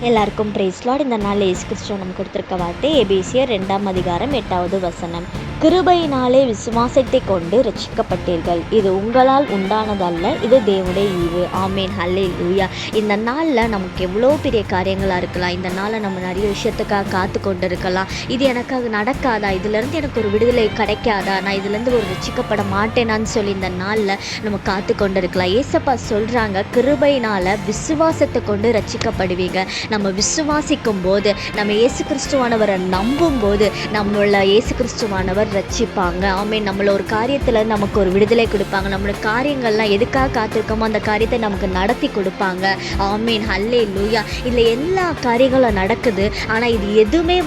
எல்லாருக்கும் price Lord. இந்த நாள் இயேசு கிறிஸ்து நமக்கு கொடுத்திருக்க வார்த்தை எபேசியர் 2:8 கிருபையினாலே விசுவாசத்தை கொண்டு ரட்சிக்கப்பட்டீர்கள், இது உங்களால் உண்டானதல்ல, இது தேவனுடைய ஈவு. ஆமேன், ஹல்லேலூயா. இந்த நாளில் நமக்கு எவ்வளோ பெரிய காரியங்களாக இருக்கலாம். இந்த நாளில் நம்ம நிறைய விஷயத்துக்காக காத்து கொண்டு இருக்கலாம். இது எனக்கு நடக்காதா, இதுலேருந்து எனக்கு ஒரு விடுதலை கிடைக்காதா, நான் இதுலேருந்து ஒரு ரட்சிக்கப்பட மாட்டேனான்னு சொல்லி இந்த நாளில் நம்ம காத்து கொண்டு இருக்கலாம். ஏசப்பா சொல்கிறாங்க, கிருபையினால் விசுவாசத்தை கொண்டு ரட்சிக்கப்படுவீங்க. நம்ம விசுவாசிக்கும் போது, நம்ம இயேசு கிறிஸ்துவானவரை நம்பும் போது நம்மள இயேசு கிறிஸ்துவானவர் ரட்சிப்பாங்க. ஆமீன். நம்மள ஒரு காரியத்தில் நமக்கு ஒரு விடுதலை கொடுப்பாங்க. நம்மளோட காரியங்கள்லாம் எதுக்காக காத்திருக்கோமோ அந்த காரியத்தை நமக்கு நடத்தி கொடுப்பாங்க. ஆமீன், ஹல்லேலூயா. இல்லை எல்லா காரியங்களும் நடக்குது, ஆனால் இது எதுவுமே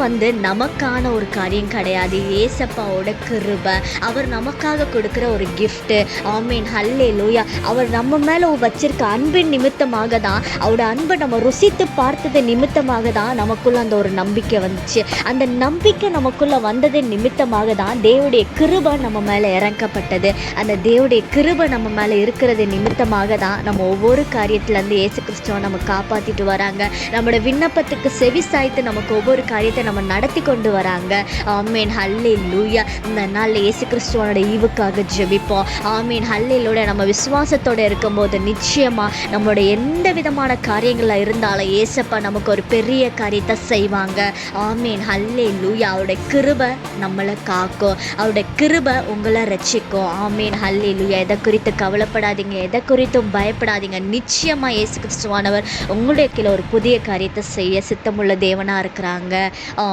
நமக்கான ஒரு காரியம் கிடையாது. ஏசப்பாவோட கிருபை, அவர் நமக்காக கொடுக்குற ஒரு கிஃப்ட்டு. ஆமீன், ஹல்லேலூயா. அவர் நம்ம மேலே வச்சிருக்க அன்பின் நிமித்தமாக தான், அவரோட அன்பை நம்ம ருசித்து பார்த்தது நிமித்தமாக தான் நமக்குள்ள அந்த ஒரு நம்பிக்கை வந்துச்சு. அந்த நம்பிக்கை நமக்குள்ள வந்தது நிமித்தமாக தான் தேவனுடைய கிருபை நம்ம மேலே இறக்கப்பட்டது. அந்த தேவனுடைய கிருபை நம்ம மேலே இருக்கிறது நிமித்தமாக தான் நம்ம ஒவ்வொரு காரியத்திலேருந்து இயேசு கிறிஸ்துவை நம்ம காப்பாற்றிட்டு வராங்க. நம்மளோட விண்ணப்பத்துக்கு செவி சாய்த்து நமக்கு ஒவ்வொரு காரியத்தை நம்ம நடத்தி கொண்டு வராங்க. ஆமீன், ஹல்லேலூயா. இந்த நாளில் இயேசு கிறிஸ்துவனோட ஈவுக்காக ஜெபிப்போம். ஆமீன், ஹல்லேலூயா. நம்ம விசுவாசத்தோடு இருக்கும்போது நிச்சயமாக நம்மளோட எந்த விதமான காரியங்களில் இருந்தாலும் ஏசப்பா நமக்கு ஒரு பெரிய காரியத்தை செய்வாங்க. ஆமீன், ஹல்லேலூயா. அவருடைய கிருபை நம்மளை காக்கும், அவருடைய கிருபை உங்களை ரட்சிக்கும். ஆமீன், ஹல்லேலூயா. எதை குறித்து கவலைப்படாதீங்க, எதை குறித்தும் பயப்படாதீங்க. நிச்சயமாக இயேசு கிறிஸ்துவானவர் உங்களுடைய கீழே ஒரு புதிய காரியத்தை செய்ய சித்தமுள்ள தேவனாக இருக்கிறாங்க.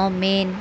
ஆமீன்.